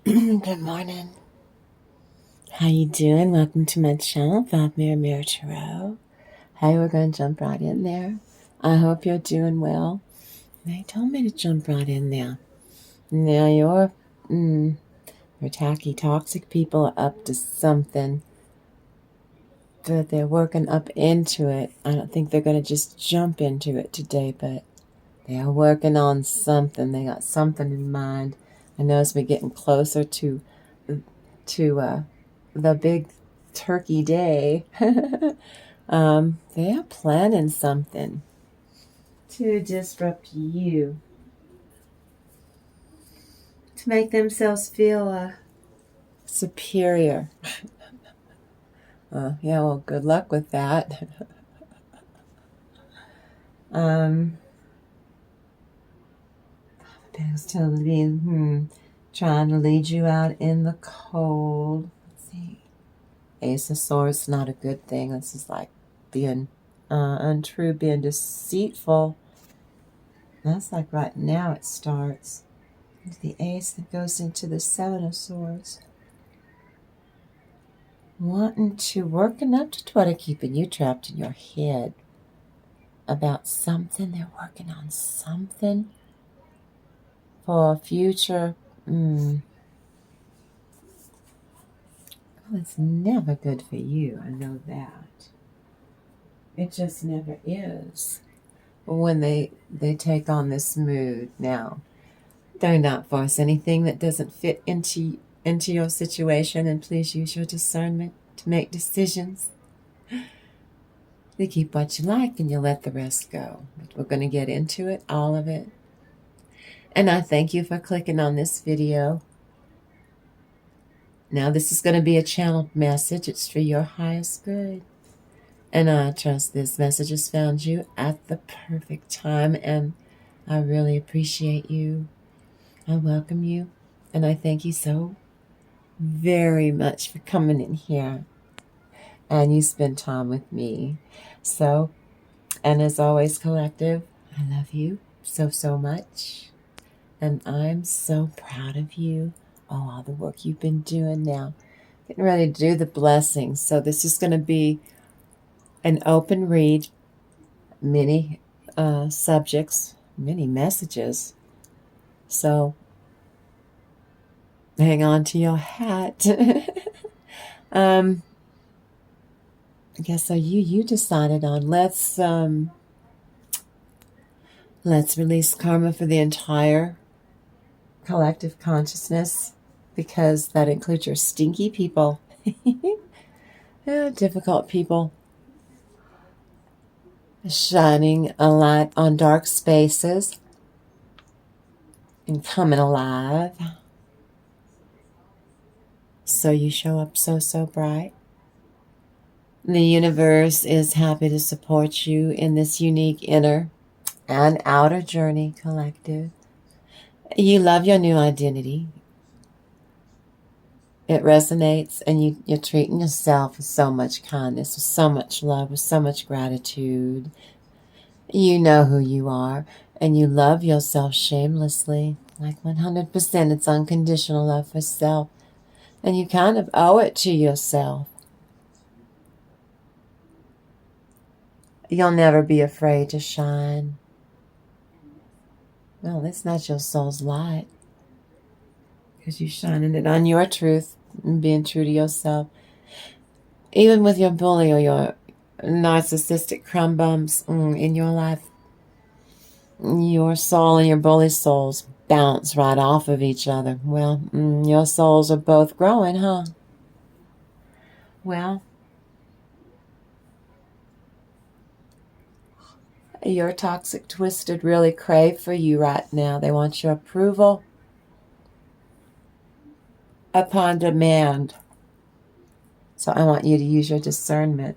Good morning. How you doing? Welcome to my channel, Bob Mirror Tarot. Hey, we're going to jump right in there. I hope you're doing well. They told me to jump right in there. Now your tacky, toxic people are up to something, but they're working up into it. I don't think they're going to just jump into it today, but they are working on something. They got something in mind. I know as we're getting closer to the big turkey day, they are planning something to disrupt you, to make themselves feel superior. Yeah, well, good luck with that. It's telling me, trying to lead you out in the cold. Let's see. Ace of Swords, not a good thing. This is like being untrue, being deceitful. That's like right now it starts. It's the Ace that goes into the Seven of Swords. Working up to try to keeping you trapped in your head about something. They're working on something for a future. Oh, it's never good for you. I know that. It just never is. When they take on this mood now, do not force anything that doesn't fit into your situation, and please use your discernment to make decisions. You keep what you like and you let the rest go. But we're going to get into it, all of it. And I thank you for clicking on this video. Now this is going to be a channeled message. It's for your highest good. And I trust this message has found you at the perfect time, and I really appreciate you. I welcome you, and I thank you so very much for coming in here, and you spend time with me. So, and as always, collective, I love you so, so much, and I'm so proud of you. Oh, all the work you've been doing now. Getting ready to do the blessings. So this is going to be an open read, many subjects, many messages. So hang on to your hat. I guess so you decided on let's release karma for the entire collective consciousness, because that includes your stinky people. Yeah, difficult people. Shining a light on dark spaces and coming alive. So you show up so, so bright. The universe is happy to support you in this unique inner and outer journey, collective. You love your new identity. It resonates, and you're treating yourself with so much kindness, with so much love, with so much gratitude. You know who you are, and you love yourself shamelessly, like 100%. It's unconditional love for self, and you kind of owe it to yourself. You'll never be afraid to shine. Well, that's not your soul's light, because you're shining it on your truth and being true to yourself. Even with your bully or your narcissistic crumb bumps in your life, your soul and your bully's souls bounce right off of each other. Well, your souls are both growing, huh? Well, your toxic twisted really crave for you right now. They want your approval upon demand. So I want you to use your discernment.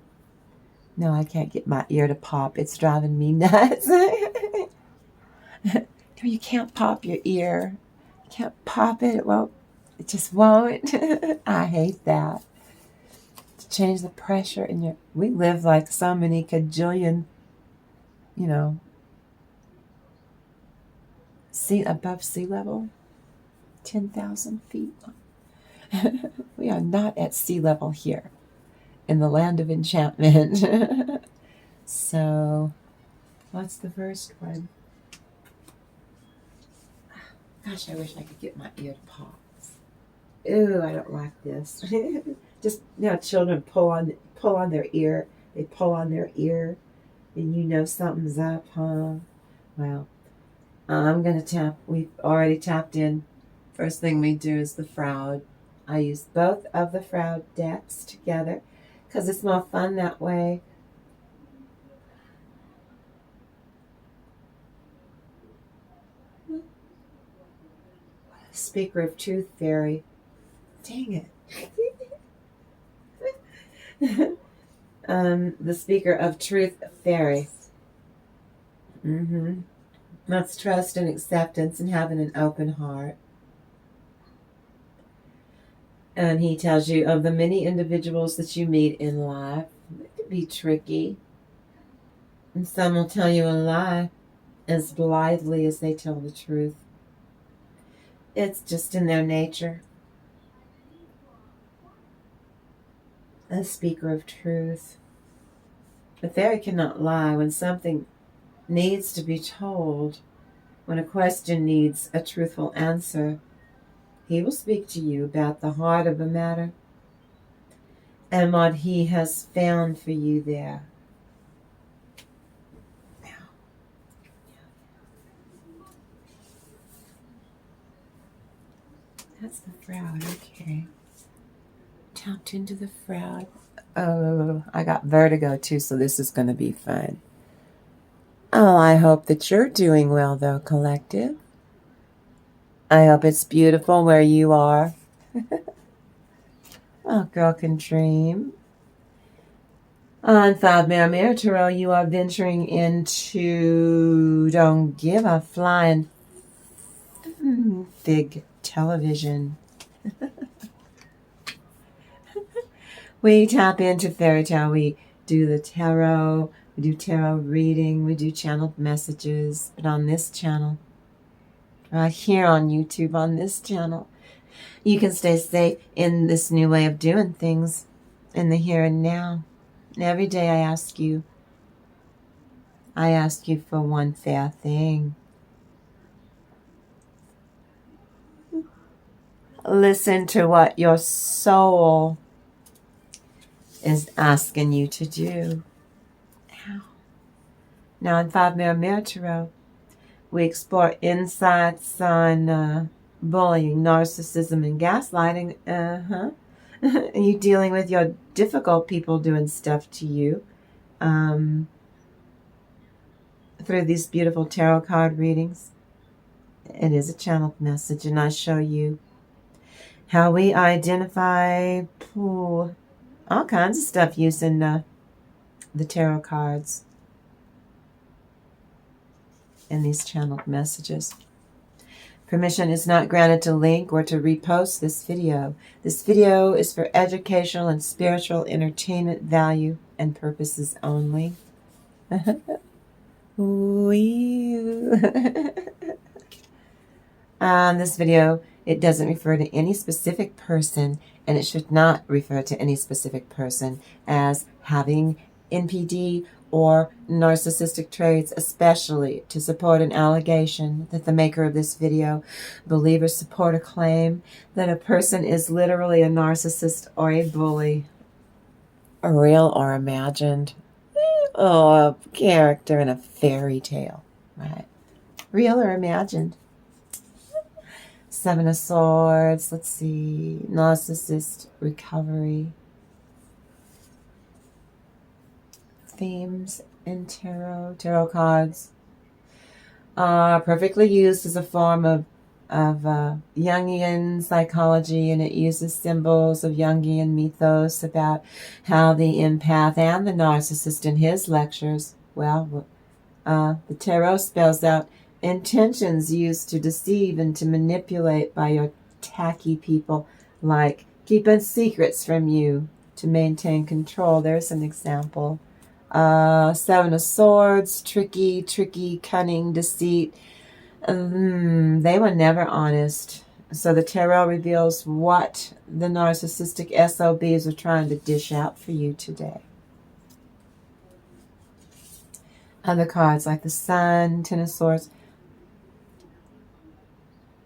No, I can't get my ear to pop. It's driving me nuts. No, you can't pop your ear. You can't pop it. It just won't. I hate that. To change the pressure in your... We live like so many cajillion, above sea level. 10,000 feet. We are not at sea level here in the land of enchantment. So, what's the first one? Gosh, I wish I could get my ear to pause. Ooh, I don't like this. Just, children pull on their ear. They pull on their ear, and you know something's up, huh? Well, I'm going to tap. We've already tapped in. First thing we do is the Froud. I use both of the Froud decks together because it's more fun that way. Speaker of Truth Fairy. Dang it. The Speaker of Truth Fairy. That's trust and acceptance and having an open heart. And he tells you of the many individuals that you meet in life, it can be tricky. And some will tell you a lie as blithely as they tell the truth. It's just in their nature. A speaker of truth. The fairy cannot lie when something needs to be told, when a question needs a truthful answer. He will speak to you about the heart of the matter and what he has found for you there. That's the Froud, okay. Tapped into the Froud. Oh, I got vertigo too, so this is going to be fun. Oh, I hope that you're doing well, though, collective. I hope it's beautiful where you are. Oh, girl can dream. On 5 Mirror Tarot, you are venturing into Don't Give a Flying Fig television. We tap into fairy tale. We do the tarot. We do tarot reading. We do channeled messages. But on this channel, right here on YouTube, on this channel, you can stay safe in this new way of doing things in the here and now. And every day I ask you for one fair thing. Listen to what your soul is asking you to do. Now in 5 Mirror Tarot, we explore insights on bullying, narcissism, and gaslighting. Are you dealing with your difficult people doing stuff to you? Through these beautiful tarot card readings. It is a channeled message, and I show you how we identify all kinds of stuff using the tarot cards in these channeled messages. Permission is not granted to link or to repost this video. This video is for educational and spiritual entertainment value and purposes only. This video, it doesn't refer to any specific person, and it should not refer to any specific person as having NPD or narcissistic traits, especially to support an allegation that the maker of this video believe or support a claim that a person is literally a narcissist or a bully. Real or imagined. A character in a fairy tale, right? Real or imagined. 7 of Swords, let's see, narcissist recovery. Themes in tarot cards are perfectly used as a form of Jungian psychology, and it uses symbols of Jungian mythos about how the empath and the narcissist in his lectures, the tarot spells out intentions used to deceive and to manipulate by your tacky people, like keeping secrets from you to maintain control. There's an example. 7 of Swords, tricky, cunning, deceit. They were never honest. So the tarot reveals what the narcissistic SOBs are trying to dish out for you today. Other cards like the Sun, Ten of Swords.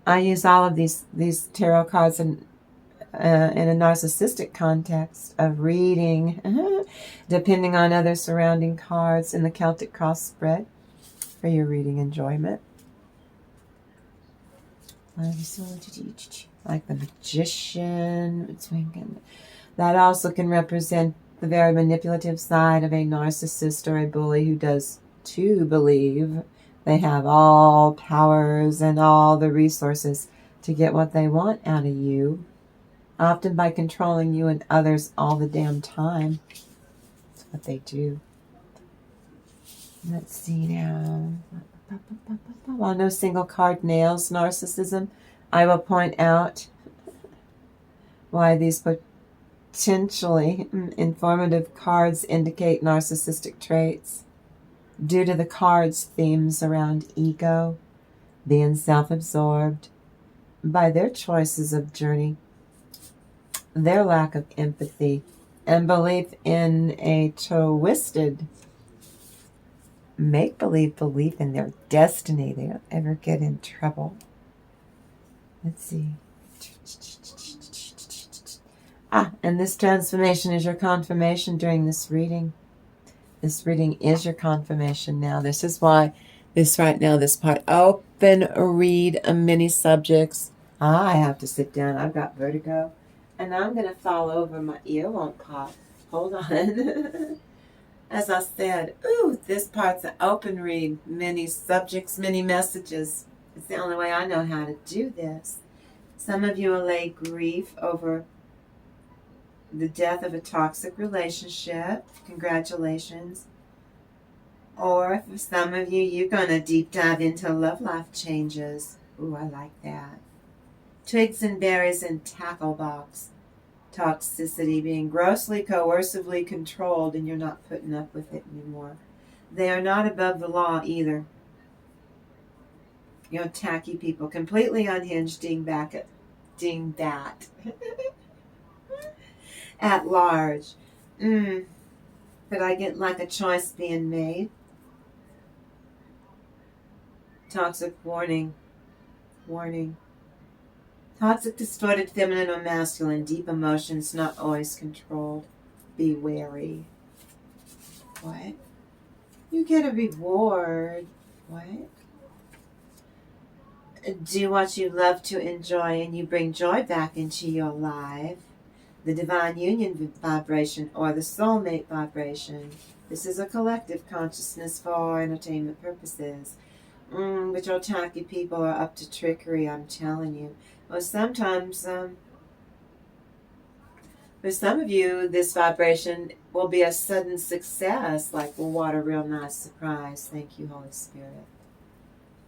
I use all of these tarot cards in a narcissistic context of reading, depending on other surrounding cards in the Celtic cross spread for your reading enjoyment. Like the Magician. That also can represent the very manipulative side of a narcissist or a bully who does too believe they have all powers and all the resources to get what they want out of you, often by controlling you and others all the damn time. That's what they do. Let's see now. While no single card nails narcissism, I will point out why these potentially informative cards indicate narcissistic traits. Due to the cards' themes around ego, being self-absorbed, by their choices of journey, their lack of empathy, and belief in a twisted make-believe belief in their destiny, they don't ever get in trouble. Let's see. And this transformation is your confirmation during this reading. This reading is your confirmation now. This is why this part, open read many subjects. I have to sit down. I've got vertigo. And I'm going to fall over. My ear won't pop. Hold on. As I said, this part's an open read. Many subjects, many messages. It's the only way I know how to do this. Some of you will lay grief over the death of a toxic relationship. Congratulations. Or for some of you, you're going to deep dive into love life changes. Ooh, I like that. Twigs and berries and tackle box. Toxicity, being grossly coercively controlled and you're not putting up with it anymore. They are not above the law either. You know, tacky people, completely unhinged, dingbat at large. But I get like a choice being made. Toxic warning. Toxic, distorted, feminine or masculine, deep emotions, not always controlled. Be wary. What? You get a reward. What? Do what you love to enjoy and you bring joy back into your life. The divine union vibration or the soulmate vibration. This is a collective consciousness for entertainment purposes. But your tacky people are up to trickery, I'm telling you. Well, sometimes, for some of you, this vibration will be a sudden success, like, well, what a real nice surprise. Thank you, Holy Spirit.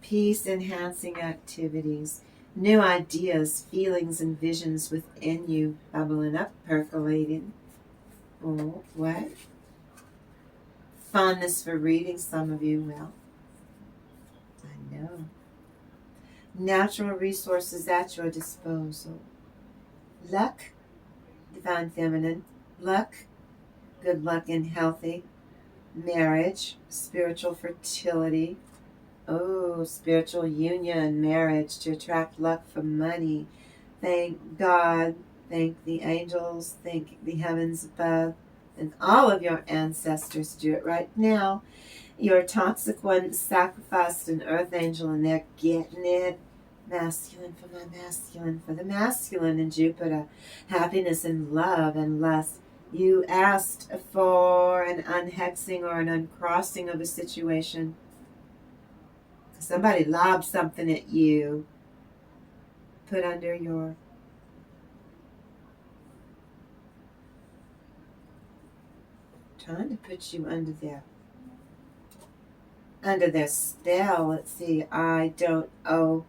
Peace-enhancing activities, new ideas, feelings, and visions within you bubbling up, percolating. Oh, what? Fondness for reading, some of you, well, I know. Natural resources at your disposal. Luck, divine feminine. Luck, good luck in healthy. Marriage, spiritual fertility. Oh, spiritual union, marriage to attract luck for money. Thank God, thank the angels, thank the heavens above, and all of your ancestors do it right now. Your toxic one sacrificed an earth angel and they're getting it. Masculine for my masculine, for the masculine in Jupiter. Happiness and love and lust. You asked for an unhexing or an uncrossing of a situation. Somebody lobbed something at you. Put under your... Trying to put you under their spell. Let's see. I don't owe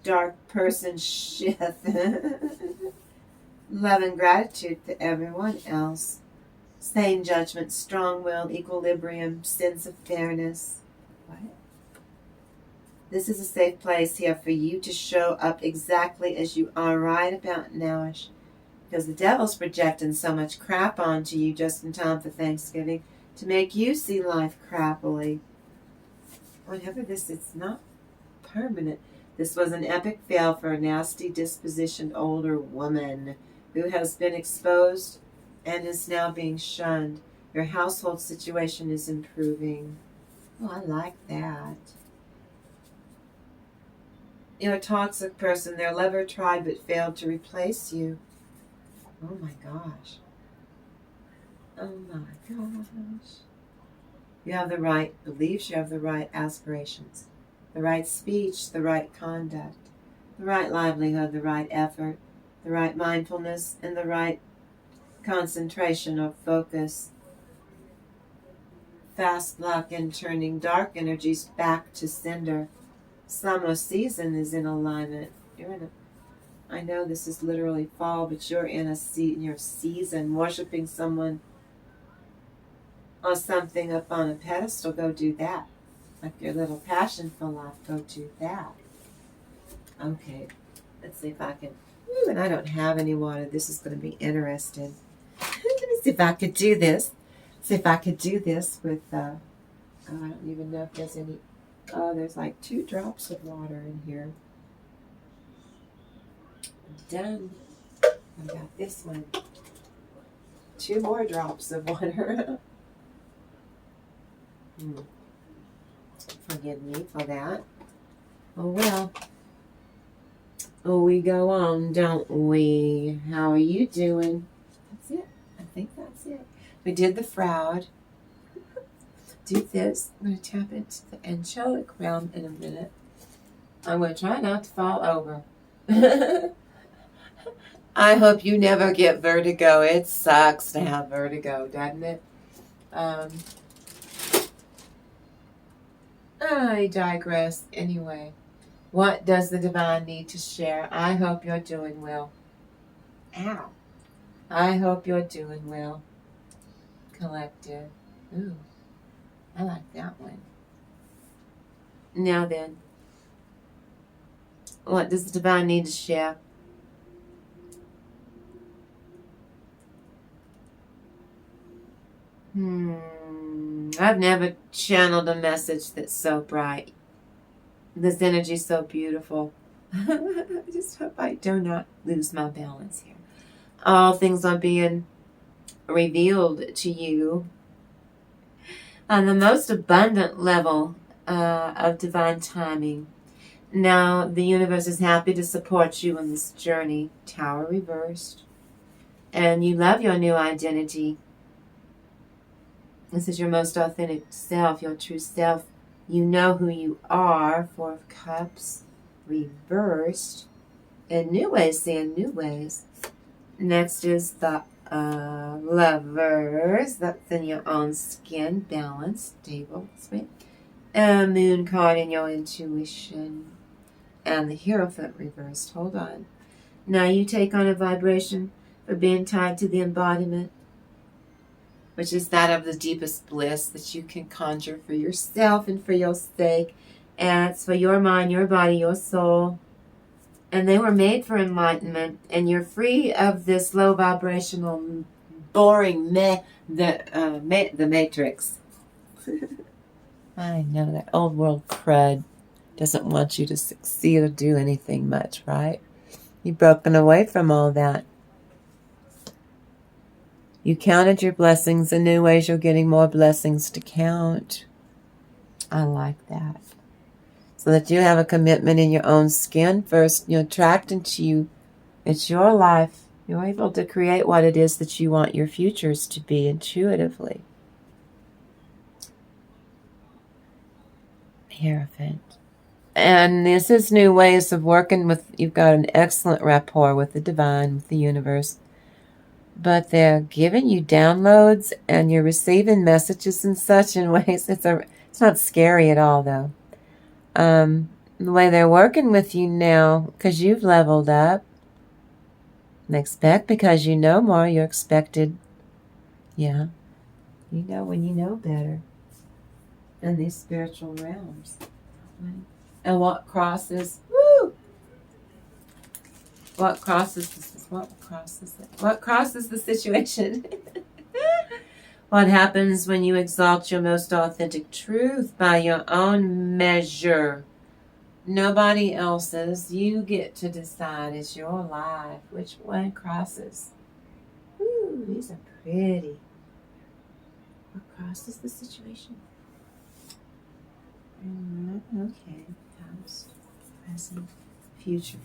dark person shit. Love and gratitude to everyone else. Sane judgment, strong will, equilibrium, sense of fairness. What? This is a safe place here for you to show up exactly as you are right about nowish. Because the devil's projecting so much crap onto you just in time for Thanksgiving to make you see life crappily. Whatever this, it's not permanent. This was an epic fail for a nasty dispositioned older woman who has been exposed and is now being shunned. Your household situation is improving. Oh, I like that. You're a toxic person. Their lover tried but failed to replace you. Oh my gosh. Oh my gosh. You have the right beliefs, you have the right aspirations, the right speech, the right conduct, the right livelihood, the right effort, the right mindfulness, and the right concentration or focus. Fast luck in turning dark energies back to cinder. Summer season is in alignment. I know this is literally fall, but you're in your season, worshiping someone or something up on a pedestal. Go do that. Like your little passion for life, go do that. Okay, let's see if I can. Ooh, and I don't have any water. This is going to be interesting. Let me see if I could do this. See if I could do this with. I don't even know if there's any. Oh, there's like 2 drops of water in here. Done. I got this one. 2 more drops of water. Forgive me for that. Oh well. Oh, we go on, don't we? How are you doing? That's it. I think that's it. We did the fraud. Do this. I'm going to tap into the angelic realm in a minute. I'm going to try not to fall over. I hope you never get vertigo. It sucks to have vertigo, doesn't it? I digress. Anyway, what does the divine need to share? I hope you're doing well. Ow. I hope you're doing well. Collective. Ooh, I like that one. Now then, what does the divine need to share? I've never channeled a message that's so bright. This energy is so beautiful. I just hope I do not lose my balance here. All things are being revealed to you on the most abundant level of divine timing. Now, the universe is happy to support you in this journey. Tower reversed. And you love your new identity. This is your most authentic self, your true self. You know who you are. 4 of Cups reversed. In new ways, seeing new ways. Next is the Lovers. That's in your own skin. Balance, stable, sweet. And Moon card in your intuition. And the Hierophant reversed. Hold on. Now you take on a vibration for being tied to the embodiment, which is that of the deepest bliss that you can conjure for yourself and for your sake. And it's for your mind, your body, your soul. And they were made for enlightenment. And you're free of this low vibrational, boring the matrix. I know that old world crud doesn't want you to succeed or do anything much, right? You've broken away from all that. You counted your blessings in new ways. You're getting more blessings to count. I like that. So that you have a commitment in your own skin first. You're attracted to you. It's your life. You're able to create what it is that you want your futures to be intuitively. Hierophant. And this is new ways of working with. You've got an excellent rapport with the divine, with the universe. But they're giving you downloads and you're receiving messages and such in ways. It's not scary at all, though. The way they're working with you now, because you've leveled up. And expect because you know more, you're expected. Yeah. You know when you know better. In these spiritual realms. Right? And what crosses, woo! What crosses the situation? What happens when you exalt your most authentic truth by your own measure? Nobody else's. You get to decide. It's your life. Which one crosses? Ooh, these are pretty. What crosses the situation? Okay. Past, present, future.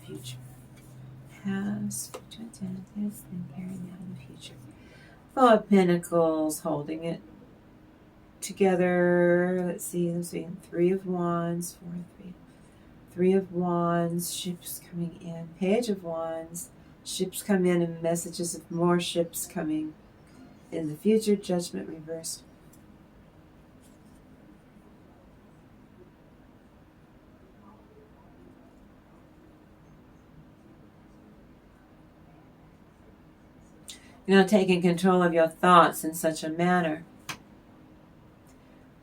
Past, future, past, then carrying out in the future. Four of Pentacles, holding it together. Let's see. Three of Wands, Three of Wands, ships coming in. Page of Wands, ships come in, and messages of more ships coming in the future. Judgment reversed. Taking control of your thoughts in such a manner.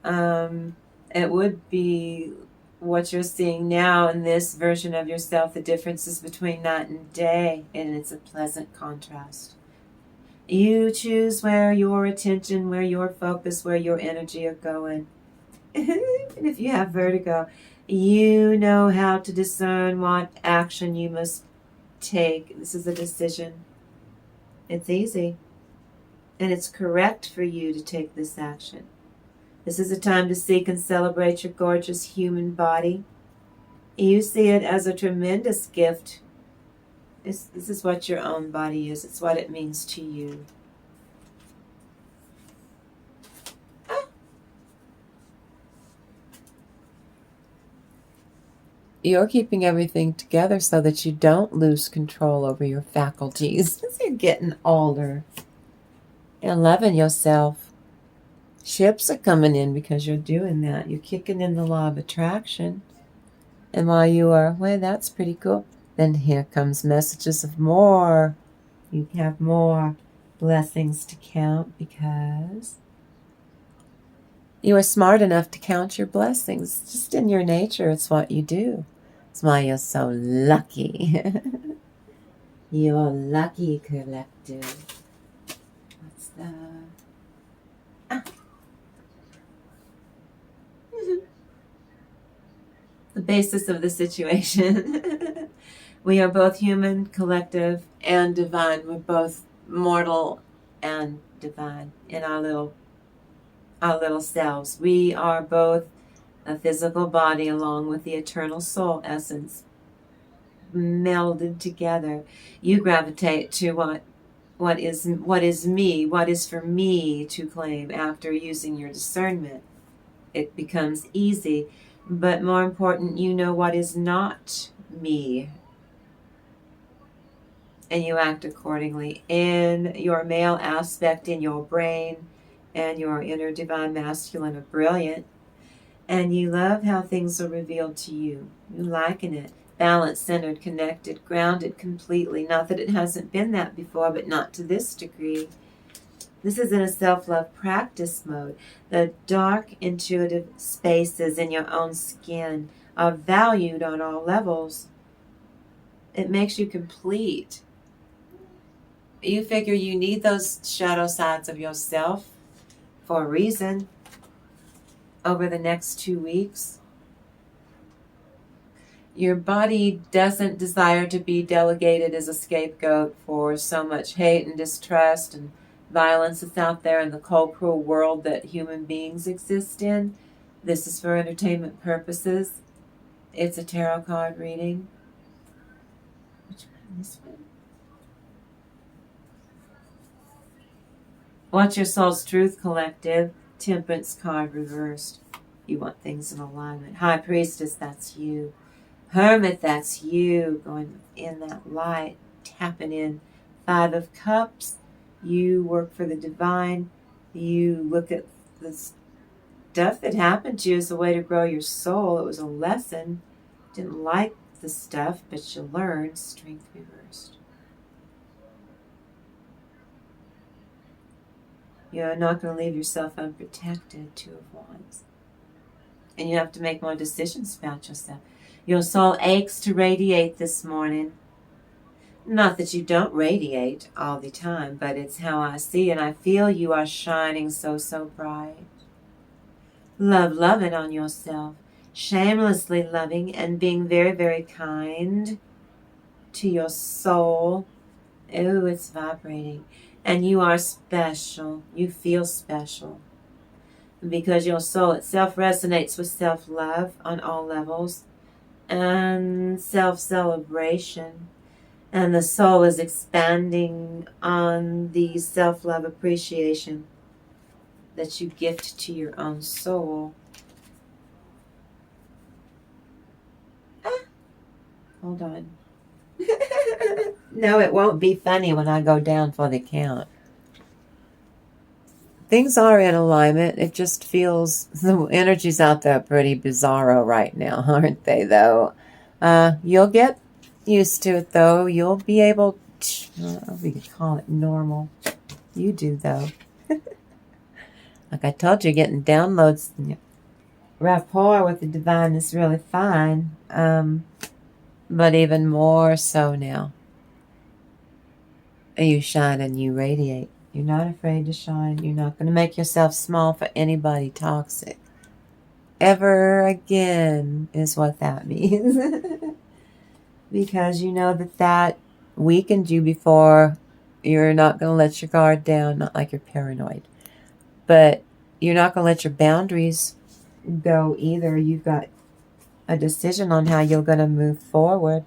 It would be what you're seeing now in this version of yourself, the differences between night and day, and it's a pleasant contrast. You choose where your attention, where your focus, where your energy are going. And if you have vertigo, you know how to discern what action you must take. This is a decision. It's easy. And it's correct for you to take this action. This is a time to seek and celebrate your gorgeous human body. You see it as a tremendous gift. This is what your own body is. It's what it means to you. You're keeping everything together so that you don't lose control over your faculties as you're getting older. And loving yourself. Ships are coming in because you're doing that. You're kicking in the law of attraction. And while you are, well, that's pretty cool. Then here comes messages of more. You have more blessings to count because you are smart enough to count your blessings. It's just in your nature. It's what you do. That's why you're so lucky. You're lucky, collective. What's the... The basis of the situation. We are both human, collective, and divine. We're both mortal and divine in our little selves. We are both a physical body along with the eternal soul essence melded together. You gravitate to what is me, what is for me to claim after using your discernment. It becomes easy. But more important, you know what is not me. And you act accordingly in your male aspect, in your brain, and your inner divine masculine are brilliant. And you love how things are revealed to you. You liken it. Balanced, centered, connected, grounded completely. Not that it hasn't been that before, but not to this degree. This is in a self-love practice mode. The dark, intuitive spaces in your own skin are valued on all levels. It makes you complete. You figure you need those shadow sides of yourself for a reason over the next 2 weeks. Your body doesn't desire to be delegated as a scapegoat for so much hate and distrust and violence that's out there in the cold, cruel world that human beings exist in. This is for entertainment purposes. It's a tarot card reading. Which one? This one? Watch your soul's truth, collective. Temperance card reversed. You want things in alignment. High priestess, that's you. Hermit, that's you. Going in that light, tapping in. Five of cups. You work for the divine. You look at the stuff that happened to you as a way to grow your soul. It was a lesson. Didn't like the stuff, but you learned. Strength reversed. You're not going to leave yourself unprotected. Two of Wands. And you have to make more decisions about yourself. Your soul aches to radiate this morning. Not that you don't radiate all the time, but it's how I see and I feel you are shining so, so bright. Loving on yourself. Shamelessly loving and being very, very kind to your soul. Oh, it's vibrating. And you are special. You feel special. Because your soul itself resonates with self-love on all levels and self-celebration. And the soul is expanding on the self-love appreciation that you gift to your own soul. Hold on. No, it won't be funny when I go down for the count. Things are in alignment. It just feels, the energies out there pretty bizarro right now, aren't they, though? You'll get used to it, though. You'll be able to, we could call it normal. You do, though. Like I told you, getting downloads, rapport with the divine is really fine. But even more so now. You shine and you radiate. You're not afraid to shine. You're not going to make yourself small for anybody toxic. Ever again is what that means. Because you know that weakened you before. You're not going to let your guard down. Not like you're paranoid. But you're not going to let your boundaries go either. You've got a decision on how you're going to move forward.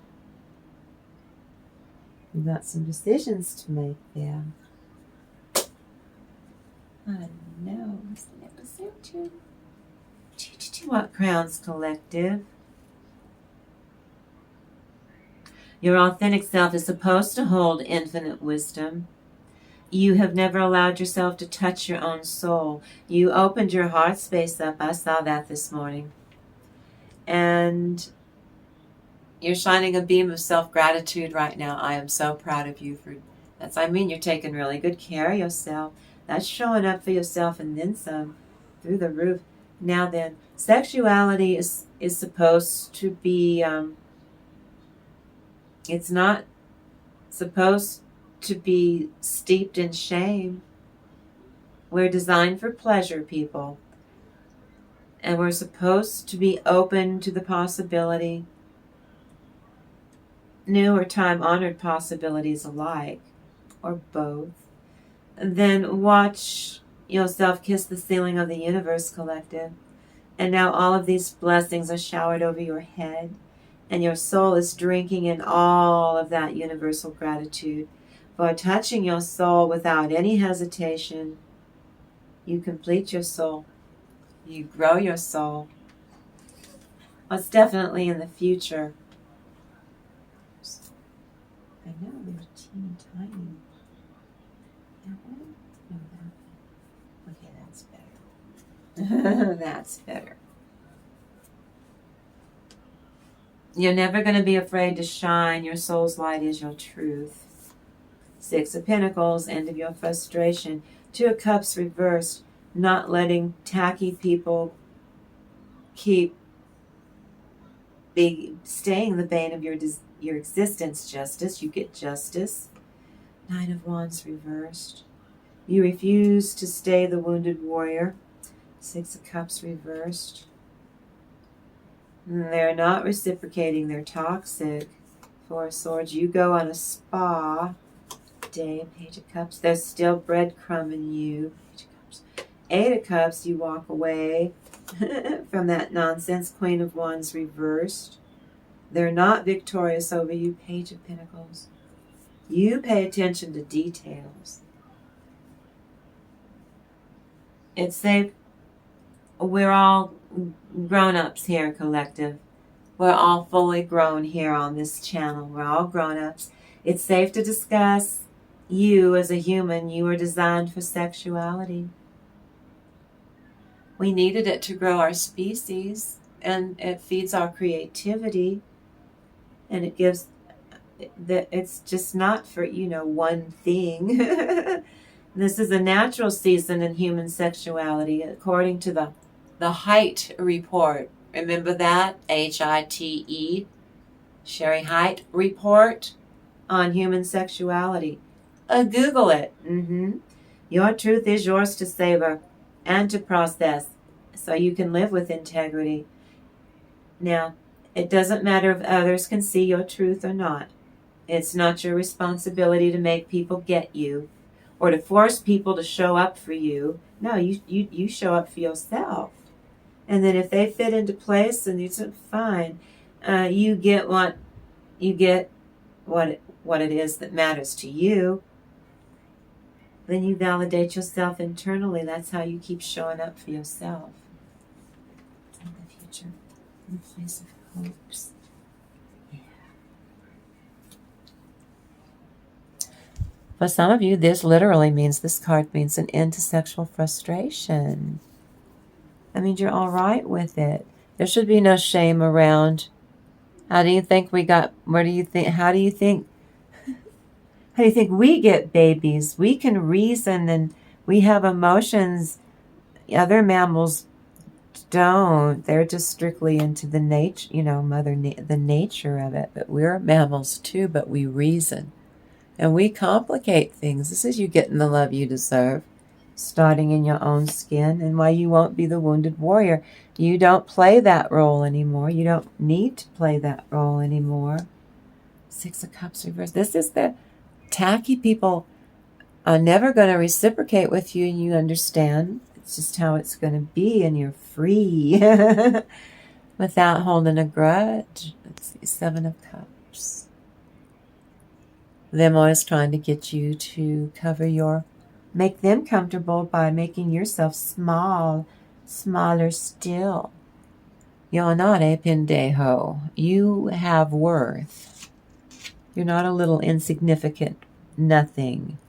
You've got some decisions to make there. I know. What crowns collective? Your authentic self is supposed to hold infinite wisdom. You have never allowed yourself to touch your own soul. You opened your heart space up. I saw that this morning. And you're shining a beam of self-gratitude right now. I am so proud of you for that. I mean, you're taking really good care of yourself. That's showing up for yourself and then some, through the roof. Now then, sexuality is supposed to be, it's not supposed to be steeped in shame. We're designed for pleasure, people. And we're supposed to be open to the possibility, new or time-honored possibilities alike, or both. And then watch yourself kiss the ceiling of the universe, collective. And now all of these blessings are showered over your head, and your soul is drinking in all of that universal gratitude for touching your soul without any hesitation. You complete your soul. You grow your soul. What's definitely in the future. I know they're teeny tiny. That one? No, that one. Okay, that's better. That's better. You're never going to be afraid to shine. Your soul's light is your truth. 6 of Pentacles, end of your frustration. 2 of Cups reversed. Not letting tacky people keep staying the bane of your existence. Justice, you get justice. 9 of Wands reversed. You refuse to stay the wounded warrior. 6 of Cups reversed. They're not reciprocating. They're toxic. 4 of Swords. You go on a spa day. Page of Cups. There's still breadcrumbing you. Page of Cups. 8 of Cups. You walk away from that nonsense. Queen of Wands reversed. They're not victorious over you. Page of Pentacles. You pay attention to details. It's safe. We're all grown-ups here, collective. We're all fully grown here on this channel. We're all grown-ups. It's safe to discuss you as a human. You were designed for sexuality. We needed it to grow our species, and it feeds our creativity, and it gives it's just not for, one thing. This is a natural season in human sexuality, according to the height report Remember that? HITE, Sherry Height Report on Human Sexuality. Google it. Your truth is yours to savor and to process so you can live with integrity. Now, it doesn't matter if others can see your truth or not. It's not your responsibility to make people get you or to force people to show up for you. No, you show up for yourself. And then if they fit into place, then it's fine. You get what it is that matters to you. Then you validate yourself internally. That's how you keep showing up for yourself. In the future, in the place of hopes. Yeah. For some of you, this card means an end to sexual frustration. That means you're all right with it. There should be no shame around. How do you think we think we get babies? We can reason and we have emotions. Other mammals don't. They're just strictly into the nature, the nature of it. But we're mammals too, but we reason. And we complicate things. This is you getting the love you deserve, starting in your own skin, and why you won't be the wounded warrior. You don't play that role anymore. You don't need to play that role anymore. 6 of Cups reversed. This is the tacky people are never going to reciprocate with you, and you understand. It's just how it's going to be, and you're free without holding a grudge. Let's see, 7 of Cups. Them always trying to get you to make them comfortable by making yourself smaller still. You're not a pendejo. You have worth. You're not a little insignificant nothing.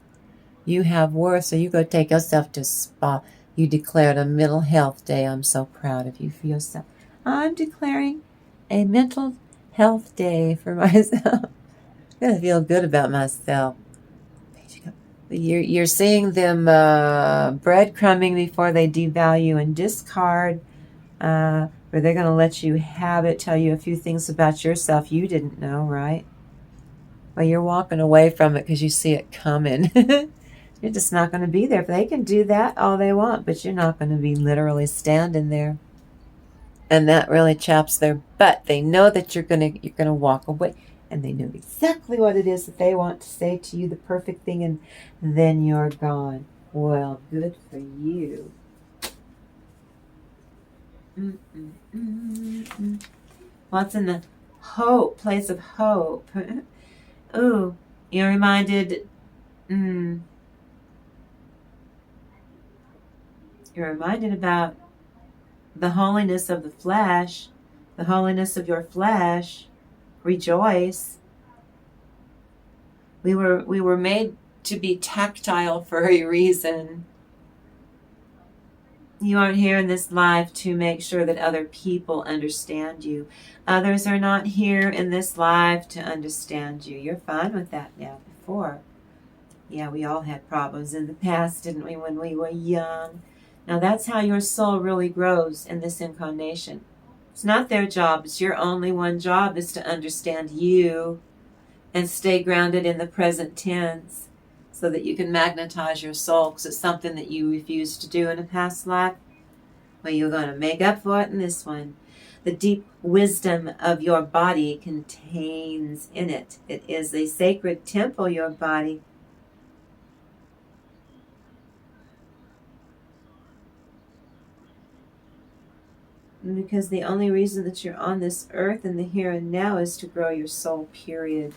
You have worth, so you go take yourself to spa. You declared a mental health day. I'm so proud of you for yourself. I'm declaring a mental health day for myself. I'm going to feel good about myself. You're seeing them breadcrumbing before they devalue and discard, where they're going to let you have it, tell you a few things about yourself you didn't know, right? Well, you're walking away from it because you see it coming. You're just not going to be there. If they can do that all they want, but you're not going to be literally standing there. And that really chaps their butt. They know that you're going to walk away. And they know exactly what it is that they want to say to you, the perfect thing, and then you're gone. Well, good for you. What's in the place of hope? Ooh, you're reminded. You're reminded about the holiness of the flesh, the holiness of your flesh. Rejoice. We were made to be tactile for a reason. You aren't here in this life to make sure that other people understand you. Others are not here in this life to understand you. You're fine with that now. Before, yeah, we all had problems in the past, didn't we, when we were young? Now that's how your soul really grows in this incarnation. It's not their job. It's your only one job is to understand you and stay grounded in the present tense so that you can magnetize your soul, because it's something that you refused to do in a past life. Well, you're going to make up for it in this one. The deep wisdom of your body contains in it. It is a sacred temple, your body. Because the only reason that you're on this earth in the here and now is to grow your soul, period.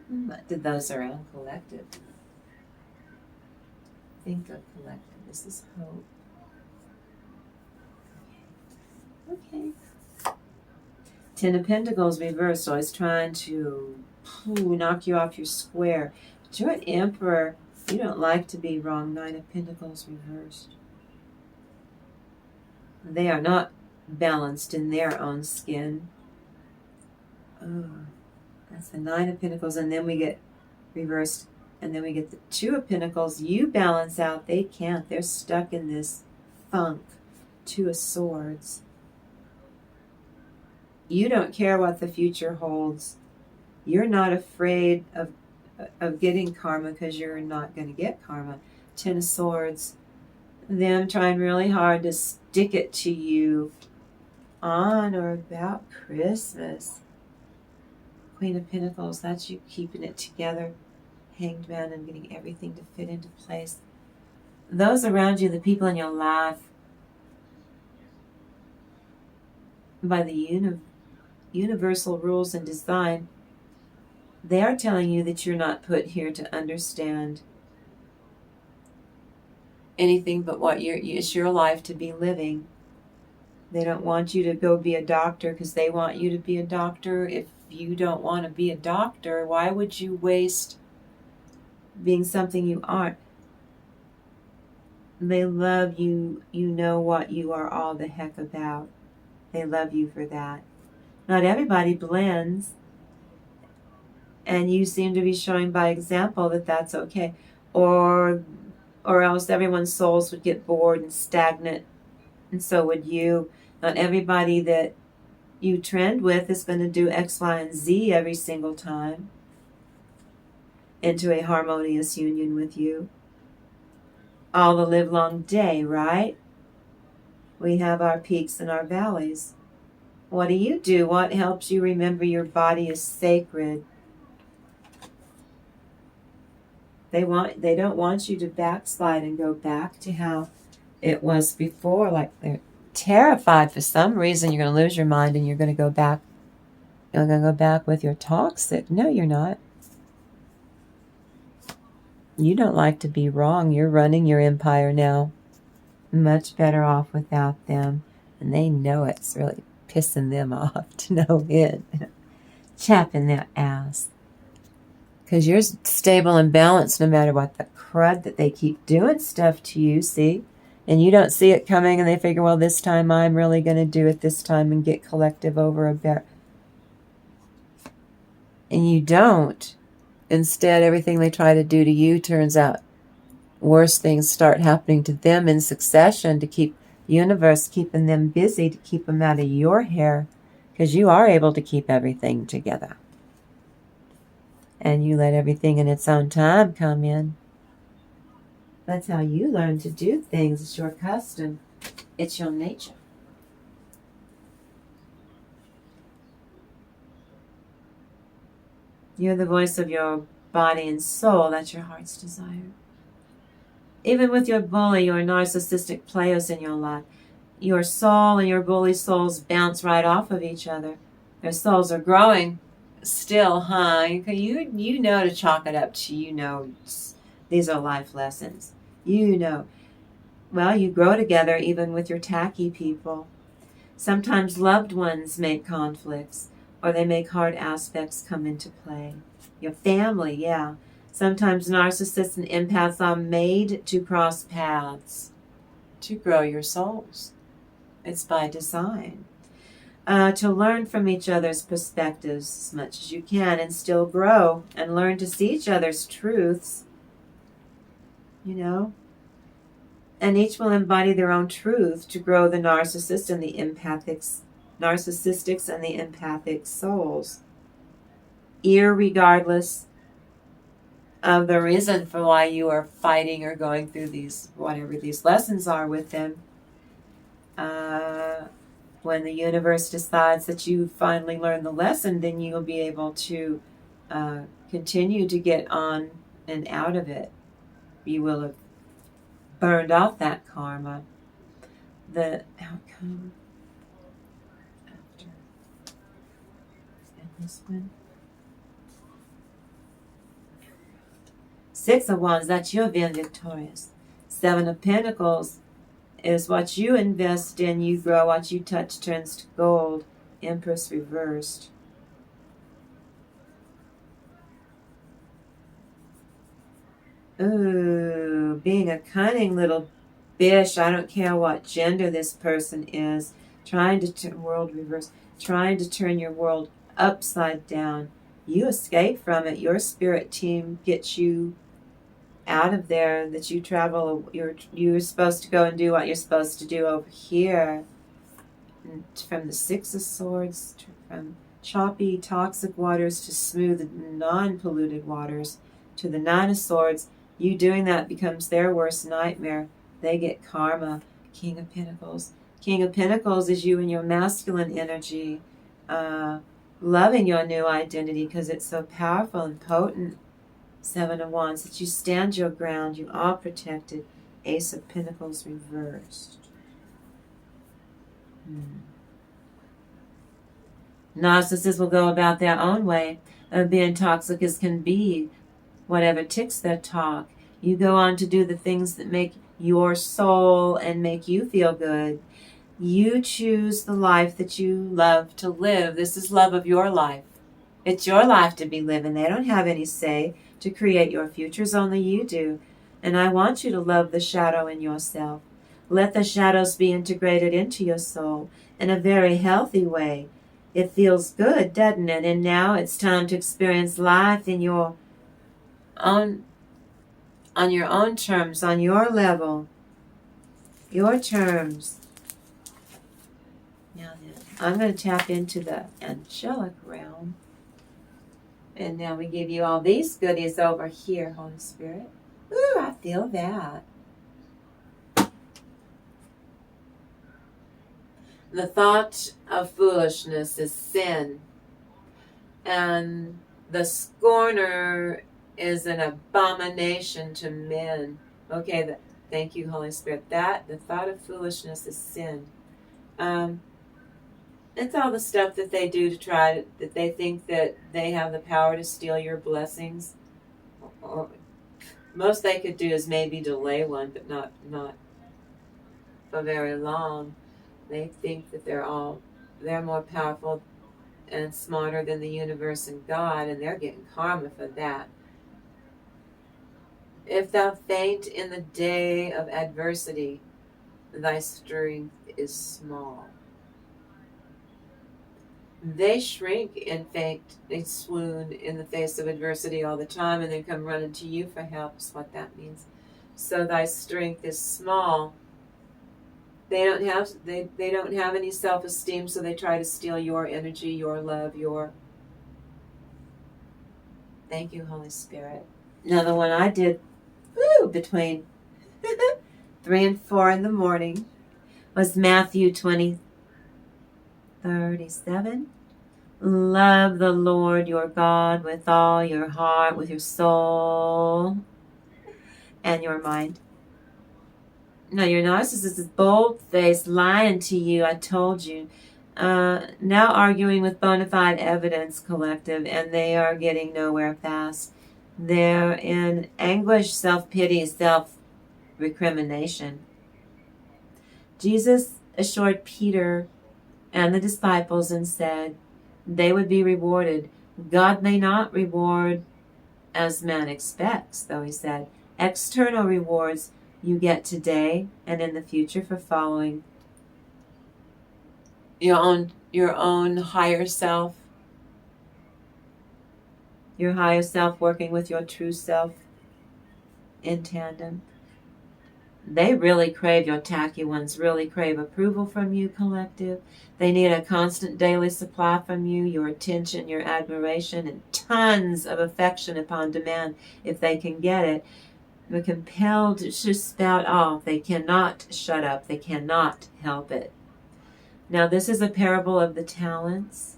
What did those around collective? Think of collective. This is hope. Okay. 10 of Pentacles reversed, always trying to knock you off your square. But you're an emperor. You don't like to be wrong. 9 of Pentacles reversed. They are not balanced in their own skin. Oh, that's the 9 of Pentacles, and then we get reversed, and then we get the 2 of Pentacles. You balance out. They can't. They're stuck in this funk. Two of Swords. You don't care what the future holds. You're not afraid of getting karma because you're not going to get karma. Ten of Swords. Them trying really hard to stick it to you on or about Christmas. Queen of Pentacles. That's you keeping it together. Hanged Man and getting everything to fit into place. Those around you, the people in your life, by the universal rules and design, they are telling you that you're not put here to understand anything but what it's your life to be living. They don't want you to go be a doctor because they want you to be a doctor. If you don't want to be a doctor, why would you waste being something you aren't? They love you. You know what you are all the heck about. They love you for that. Not everybody blends, and you seem to be showing by example that that's okay. Or else everyone's souls would get bored and stagnant, and so would you. Not everybody that you trend with is going to do X, Y, and Z every single time into a harmonious union with you. All the live long day, right? We have our peaks and our valleys. What do you do? What helps you remember your body is sacred? They don't want you to backslide and go back to how it was before. Like they're terrified for some reason you're going to lose your mind and you're going to go back. You're going to go back with your toxic. No, you're not. You don't like to be wrong. You're running your empire now. Much better off without them. And they know it's really pissing them off to no end. Chapping their ass. Because you're stable and balanced no matter what the crud that they keep doing stuff to you, see? And you don't see it coming and they figure, well, this time I'm really going to do it this time and get collective over a bear. And you don't. Instead, everything they try to do to you turns out worse things start happening to them in succession to keep the universe keeping them busy, to keep them out of your hair, because you are able to keep everything together. And you let everything in its own time come in. That's how you learn to do things. It's your custom. It's your nature. You're the voice of your body and soul. That's your heart's desire. Even with your bully, your narcissistic players in your life, your soul and your bully souls bounce right off of each other. Their souls are growing still, huh? You know to chalk it up to, these are life lessons. Well, you grow together even with your tacky people. Sometimes loved ones make conflicts, or they make hard aspects come into play. Your family, yeah. Sometimes narcissists and empaths are made to cross paths to grow your souls. It's by design. To learn from each other's perspectives as much as you can and still grow and learn to see each other's truths, And each will embody their own truth to grow the narcissists and the narcissistics and the empathic souls. Irregardless of the reason for why you are fighting or going through whatever these lessons are with them, when the universe decides that you finally learn the lesson, then you'll be able to continue to get on and out of it. You will have burned off that karma. The outcome after. And this one. 6 of Wands, that's you being victorious. 7 of Pentacles is what you invest in, you grow. What you touch turns to gold. Empress reversed. Ooh, being a cunning little bitch. I don't care what gender this person is. Trying to turn world reverse. Trying to turn your world upside down. You escape from it. Your spirit team gets you out of there, that you travel, you're supposed to go and do what you're supposed to do over here. And from the Six of Swords, from choppy, toxic waters to smooth, non-polluted waters, to the Nine of Swords, you doing that becomes their worst nightmare. They get karma. King of Pentacles. King of Pentacles is you and your masculine energy, loving your new identity because it's so powerful and potent. Seven of Wands, that you stand your ground, you are protected. Ace of Pentacles reversed. Narcissists will go about their own way of being toxic as can be, whatever ticks their talk. You go on to do the things that make your soul and make you feel good. You choose the life that you love to live. This is love of your life. It's your life to be living. They don't have any say to create your futures, only you do. And I want you to love the shadow in yourself. Let the shadows be integrated into your soul in a very healthy way. It feels good, doesn't it? And now it's time to experience life in your own, on your own terms, on your level, your terms. Now then, I'm going to tap into the angelic realm. And now we give you all these goodies over here, Holy Spirit. Ooh, I feel that. The thought of foolishness is sin. And the scorner is an abomination to men. Okay, thank you, Holy Spirit. The thought of foolishness is sin. It's all the stuff that they do that they think that they have the power to steal your blessings. Or most they could do is maybe delay one, but not for very long. They think that they're more powerful and smarter than the universe and God, and they're getting karma for that. If thou faint in the day of adversity, thy strength is small. They shrink and faint, they swoon in the face of adversity all the time, and then come running to you for help, is what that means. So thy strength is small. They don't have any self-esteem, so they try to steal your energy, your love, your... Thank you, Holy Spirit. Now the one I did between 3 and 4 in the morning was Matthew 20:37. Love the Lord your God with all your heart, with your soul, and your mind. No, your narcissist is bold-faced, lying to you. I told you. Now arguing with bona fide evidence, collective, and they are getting nowhere fast. They're in anguish, self-pity, self-recrimination. Jesus assured Peter and the disciples and said they would be rewarded. God may not reward as man expects, though, he said. External rewards you get today and in the future for following your own higher self. Your higher self working with your true self in tandem. They really crave, your tacky ones really crave approval from you, collective. They need a constant daily supply from you, your attention, your admiration, and tons of affection upon demand if they can get it. They're compelled to spout off. They cannot shut up. They cannot help it. Now, this is a parable of the talents.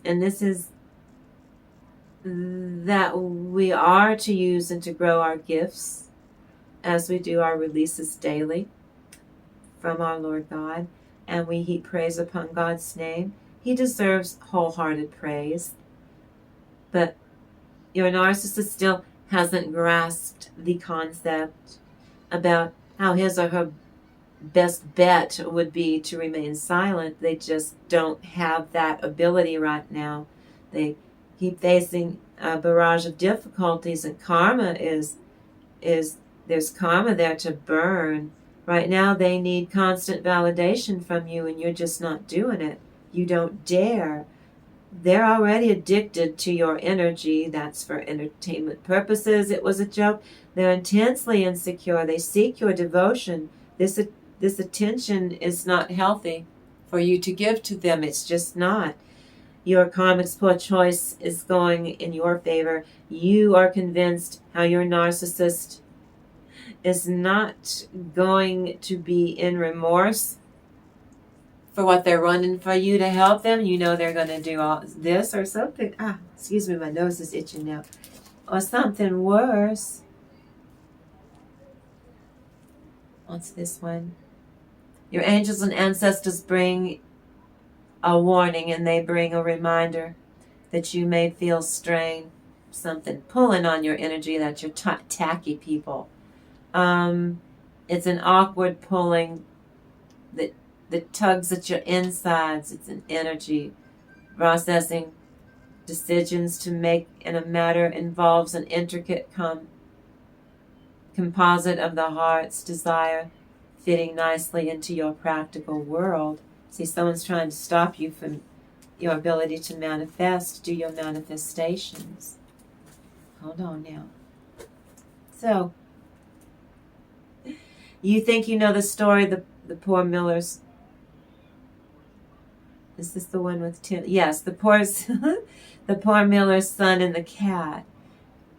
And this is that we are to use and to grow our gifts as we do our releases daily from our Lord God. And we heap praise upon God's name. He deserves wholehearted praise. But your narcissist still hasn't grasped the concept about how his or her best bet would be to remain silent. They just don't have that ability right now. They keep facing a barrage of difficulties, and karma is there's karma there to burn. Right now they need constant validation from you, and you're just not doing it. You don't dare. They're already addicted to your energy. That's for entertainment purposes. It was a joke. They're intensely insecure. They seek your devotion. This attention is not healthy for you to give to them. It's just not. Your karmic's poor choice is going in your favor. You are convinced how your narcissist is not going to be in remorse for what they're running for you to help them. You know they're going to do all this or something. Excuse me, my nose is itching now. Or something worse. What's this one? Your angels and ancestors bring a warning, and they bring a reminder that you may feel strain, something pulling on your energy. That you're tacky people. It's an awkward pulling that tugs at your insides. It's an energy. Processing decisions to make in a matter involves an intricate composite of the heart's desire fitting nicely into your practical world. See, someone's trying to stop you from your ability to manifest, do your manifestations. Hold on now. So, you think you know the story, the poor miller's... Is this the one with Tim? Yes, the poor miller's son and the cat.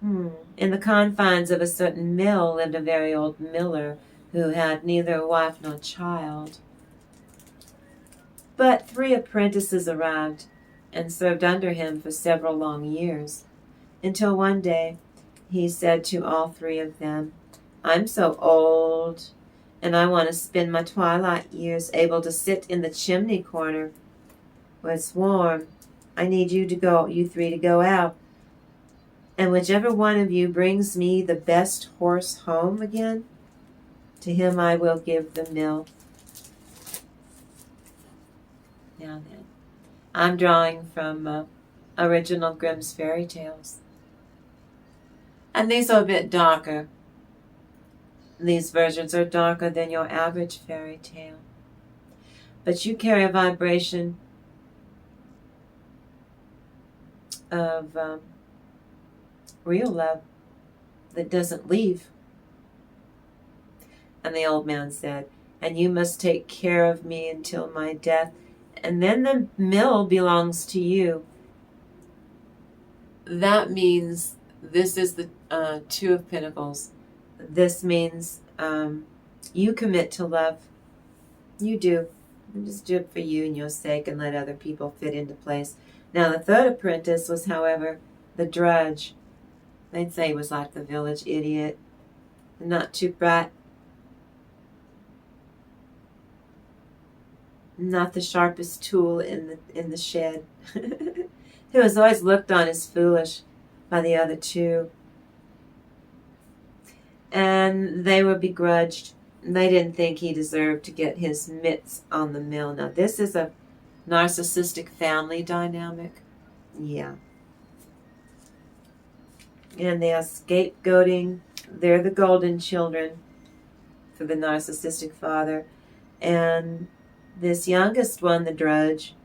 In the confines of a certain mill lived a very old miller who had neither wife nor child. But 3 apprentices arrived and served under him for several long years, until one day he said to all 3 of them, "I'm so old, and I want to spend my twilight years able to sit in the chimney corner where it's warm. I need you 3 to go out. And whichever one of you brings me the best horse home again, to him I will give the mill." Now then, I'm drawing from original Grimm's fairy tales. And these are a bit darker. These versions are darker than your average fairy tale. But you carry a vibration of real love that doesn't leave. And the old man said, "And you must take care of me until my death, and then the mill belongs to you." That means this is the 2 of Pentacles. This means you commit to love. You do. You just do it for you and your sake and let other people fit into place. Now, the 3rd apprentice was, however, the drudge. They'd say he was like the village idiot, not too bright, not the sharpest tool in the shed, who was always looked on as foolish by the other 2. And they were begrudged. They didn't think he deserved to get his mitts on the mill. Now, this is a narcissistic family dynamic. Yeah. And they are scapegoating. They're the golden children for the narcissistic father. And this youngest one, the drudge,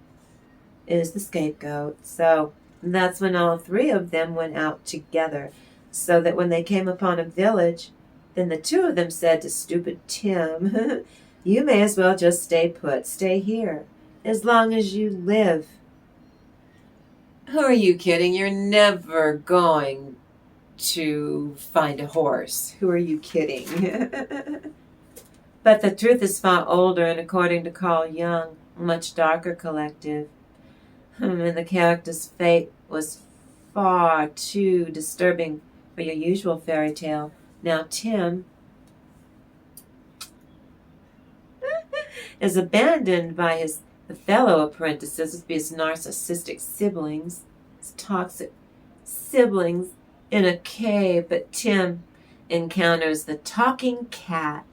is the scapegoat. So that's when all 3 of them went out together. So that when they came upon a village, then the 2 of them said to stupid Tim, "You may as well just stay put. Stay here. As long as you live." Who are you kidding? You're never going to find a horse. Who are you kidding? But the truth is far older, and according to Carl Jung, much darker collective. And the character's fate was far too disturbing for your usual fairy tale. Now Tim is abandoned by the fellow apprentices, his narcissistic siblings, his toxic siblings, in a cave. But Tim encounters the talking cat,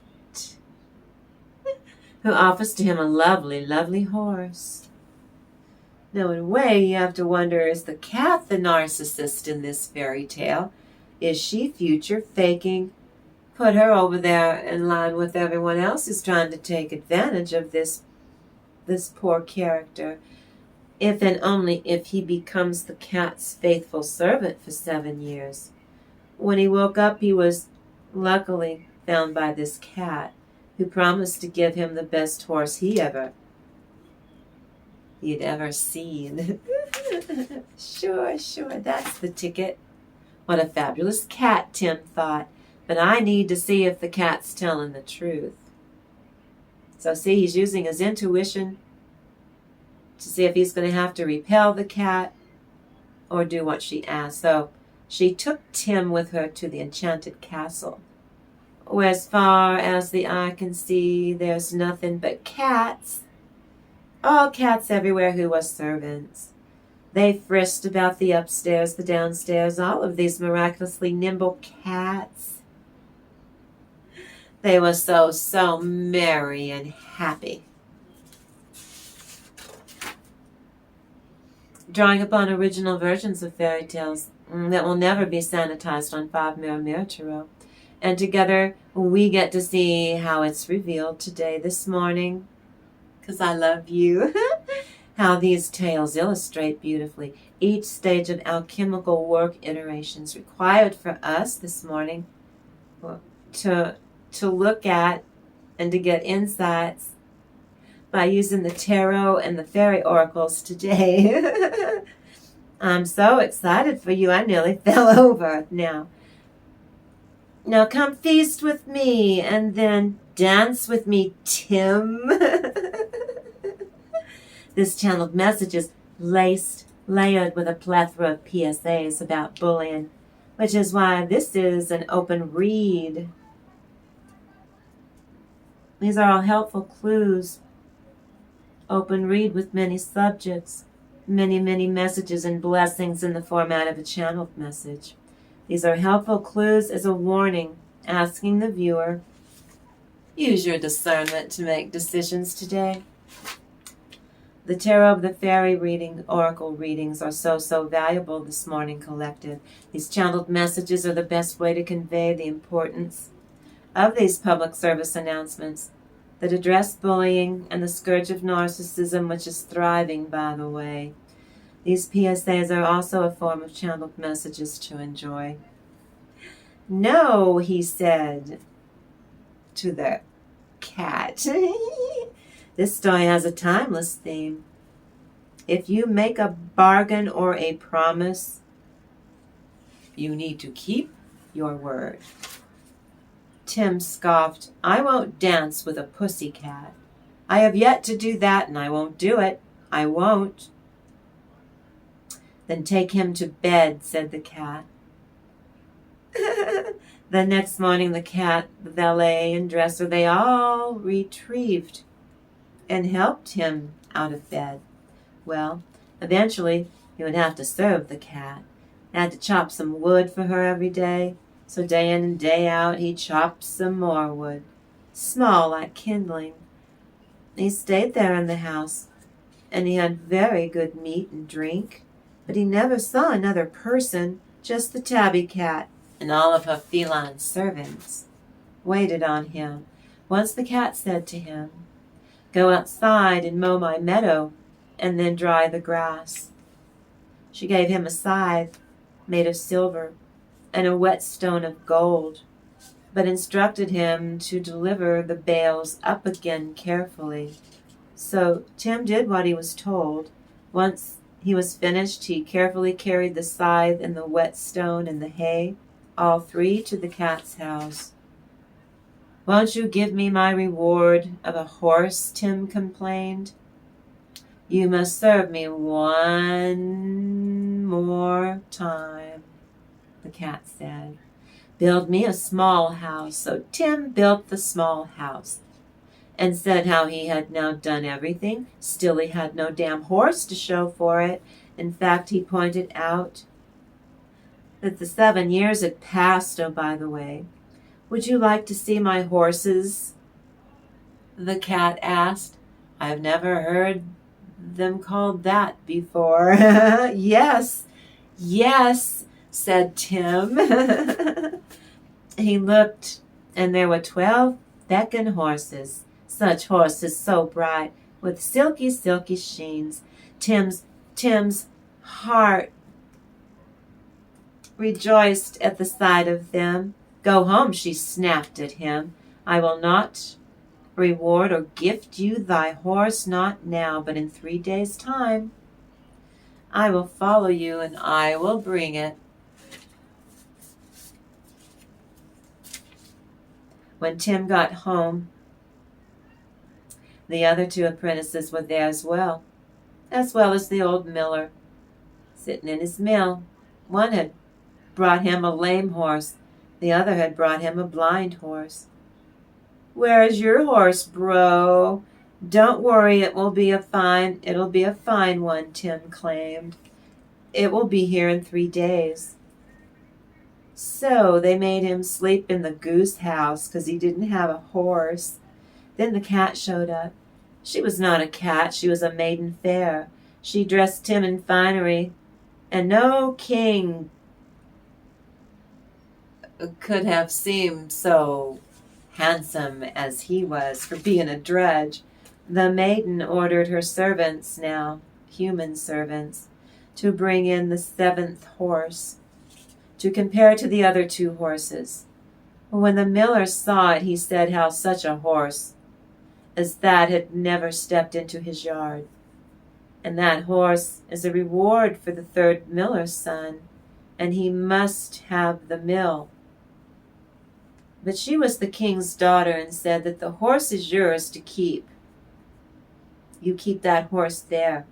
who offers to him a lovely, lovely horse. Now, in a way, you have to wonder, is the cat the narcissist in this fairy tale? Is she future faking? Put her over there in line with everyone else who's trying to take advantage of this poor character. if and only if he becomes the cat's faithful servant for 7 years. When he woke up, he was luckily found by this cat, who promised to give him the best horse he'd ever seen. Sure, that's the ticket. What a fabulous cat, Tim thought. But I need to see if the cat's telling the truth. So see, he's using his intuition to see if he's going to have to repel the cat or do what she asked. So she took Tim with her to the enchanted castle, where as far as the eye can see, there's nothing but cats. All cats everywhere who were servants. They frisked about the upstairs, the downstairs, all of these miraculously nimble cats. They were so merry and happy. Drawing upon original versions of fairy tales that will never be sanitized on 5mm Tarot. And together we get to see how it's revealed today, this morning, because I love you. How these tales illustrate beautifully each stage of alchemical work iterations required for us this morning to look at and to get insights by using the tarot and the fairy oracles today. I'm so excited for you. I nearly fell over now. Now come feast with me and then dance with me, Tim. This channeled message is layered with a plethora of PSAs about bullying, which is why this is an open read. These are all helpful clues. Open read with many subjects, many messages and blessings in the format of a channeled message. These are helpful clues as a warning, asking the viewer, use your discernment to make decisions today. The tarot of the fairy reading, oracle readings are so valuable this morning, collective. These channeled messages are the best way to convey the importance of these public service announcements that address bullying and the scourge of narcissism, which is thriving, by the way. These PSAs are also a form of channeled messages to enjoy. No, he said to the cat. This story has a timeless theme. If you make a bargain or a promise, you need to keep your word. Tim scoffed, I won't dance with a pussycat. I have yet to do that, and I won't do it. I won't. Then take him to bed, said the cat. The next morning, the cat, the valet, and dresser, they all retrieved and helped him out of bed. Well, eventually, he would have to serve the cat. He had to chop some wood for her every day. So day in and day out, he chopped some more wood, small like kindling. He stayed there in the house, and he had very good meat and drink. But he never saw another person, just the tabby cat and all of her feline servants waited on him. Once the cat said to him, go outside and mow my meadow, and then dry the grass. She gave him a scythe made of silver and a whetstone of gold, but instructed him to deliver the bales up again carefully. So Tim did what he was told. Once he was finished, he carefully carried the scythe and the whetstone and the hay, all three, to the cat's house. Won't you give me my reward of a horse? Tim complained. You must serve me one more time, the cat said. Build me a small house. So Tim built the small house and said how he had now done everything. Still, he had no damn horse to show for it. In fact, he pointed out that the 7 years had passed. Oh, by the way, would you like to see my horses? The cat asked. I've never heard them called that before. Yes, said Tim. He looked, and there were 12 feckin' horses. Such horses, so bright, with silky sheens. Tim's heart rejoiced at the sight of them. "Go home," she snapped at him. "I will not reward or gift you thy horse, not now, but in 3 days' time. I will follow you, and I will bring it." When Tim got home, the other 2 apprentices were there as well as the old miller, sitting in his mill. One had brought him a lame horse, the other had brought him a blind horse. "Where's your horse, bro?" "Don't worry, it'll be a fine one," Tim claimed. "It will be here in 3 days. So they made him sleep in the goose house because he didn't have a horse. Then the cat showed up. She was not a cat, she was a maiden fair. She dressed Tim in finery, and no king could have seemed so handsome as he was for being a drudge. The maiden ordered her servants now, human servants, to bring in the 7th horse, to compare to the other 2 horses. When the miller saw it, he said how such a horse as that had never stepped into his yard. And that horse is a reward for the 3rd miller's son, and he must have the mill. But she was the king's daughter and said that the horse is yours to keep. You keep that horse there.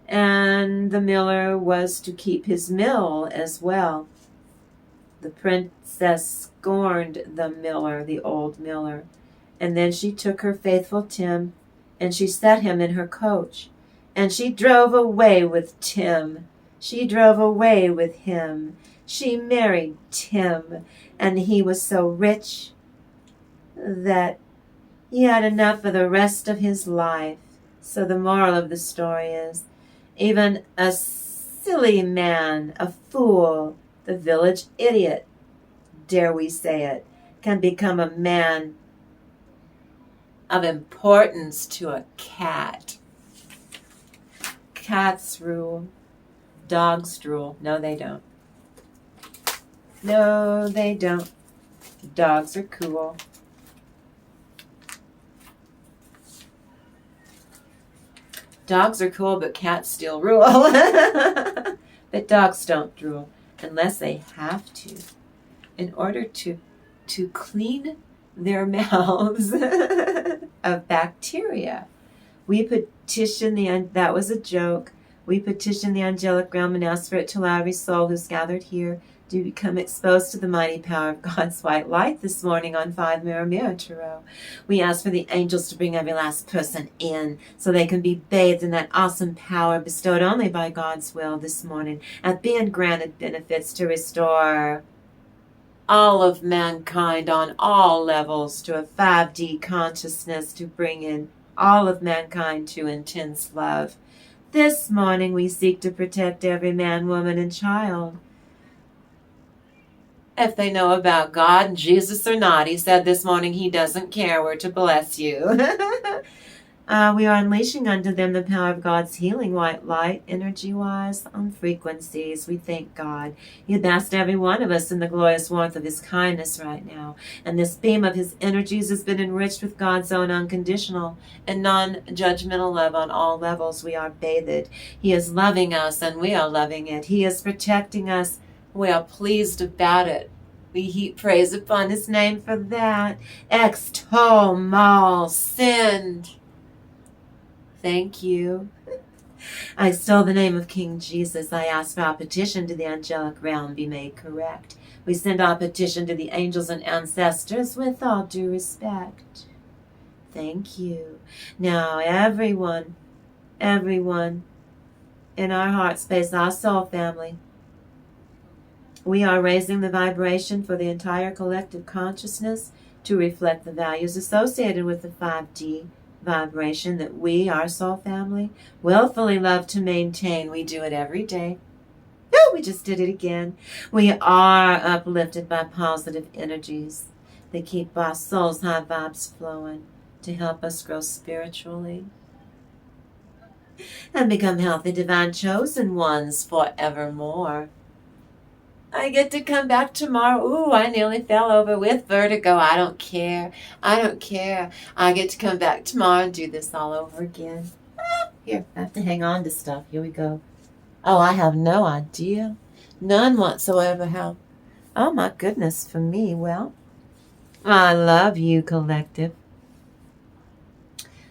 And the miller was to keep his mill as well. The princess scorned the miller, the old miller, and then she took her faithful Tim, and she set him in her coach, and she drove away with Tim. She drove away with him. She married Tim, and he was so rich that he had enough for the rest of his life. So the moral of the story is, even a silly man, a fool, the village idiot, dare we say it, can become a man of importance to a cat. Cats rule. Dogs rule. No, they don't. No, they don't. Dogs are cool. Dogs are cool, but cats still rule. But dogs don't rule unless they have to, in order to clean their mouths of bacteria. We petition that was a joke. We petition the angelic realm and ask for it to allow every soul who's gathered here to become exposed to the mighty power of God's white light this morning on 5 Mirror Tarot. We ask for the angels to bring every last person in so they can be bathed in that awesome power bestowed only by God's will this morning, and being granted benefits to restore all of mankind on all levels to a 5D consciousness, to bring in all of mankind to intense love. This morning we seek to protect every man, woman, and child. If they know about God and Jesus or not, he said this morning he doesn't care. We're to bless you. We are unleashing unto them the power of God's healing white light, energy-wise, on frequencies. We thank God. He bathed every one of us in the glorious warmth of his kindness right now. And this beam of his energies has been enriched with God's own unconditional and non-judgmental love on all levels. We are bathed. He is loving us, and we are loving it. He is protecting us. We are pleased about it. We heap praise upon his name for that. Extol, mal, send. Thank you. I extol the name of King Jesus. I ask for our petition to the angelic realm be made correct. We send our petition to the angels and ancestors with all due respect. Thank you. Now everyone in our heart space, our soul family, we are raising the vibration for the entire collective consciousness to reflect the values associated with the 5D vibration that we, our soul family, willfully love to maintain. We do it every day. Oh, we just did it again. We are uplifted by positive energies that keep our soul's high vibes flowing to help us grow spiritually. and become healthy, divine, chosen ones forevermore. I get to come back tomorrow. Ooh, I nearly fell over with vertigo. I don't care. I don't care. I get to come back tomorrow and do this all over again. Here, I have to hang on to stuff. Here we go. Oh, I have no idea. None whatsoever how. Oh, my goodness, for me. Well, I love you, collective.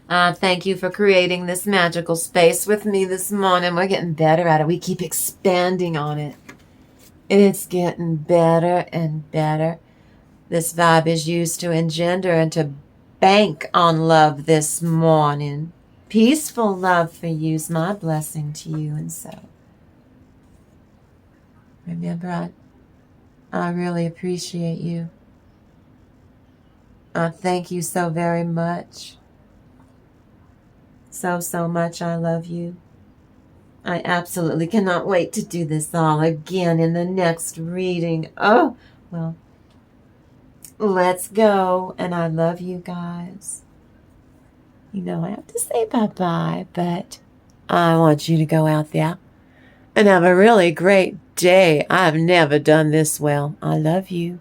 Thank you for creating this magical space with me this morning. We're getting better at it. We keep expanding on it. It's getting better and better. This vibe is used to engender and to bank on love this morning. Peaceful love for you is my blessing to you. And so, remember, I really appreciate you. I thank you so very much. So much. I love you. I absolutely cannot wait to do this all again in the next reading. Oh, well, let's go. And I love you guys. You know, I have to say bye-bye, but I want you to go out there and have a really great day. I've never done this well. I love you.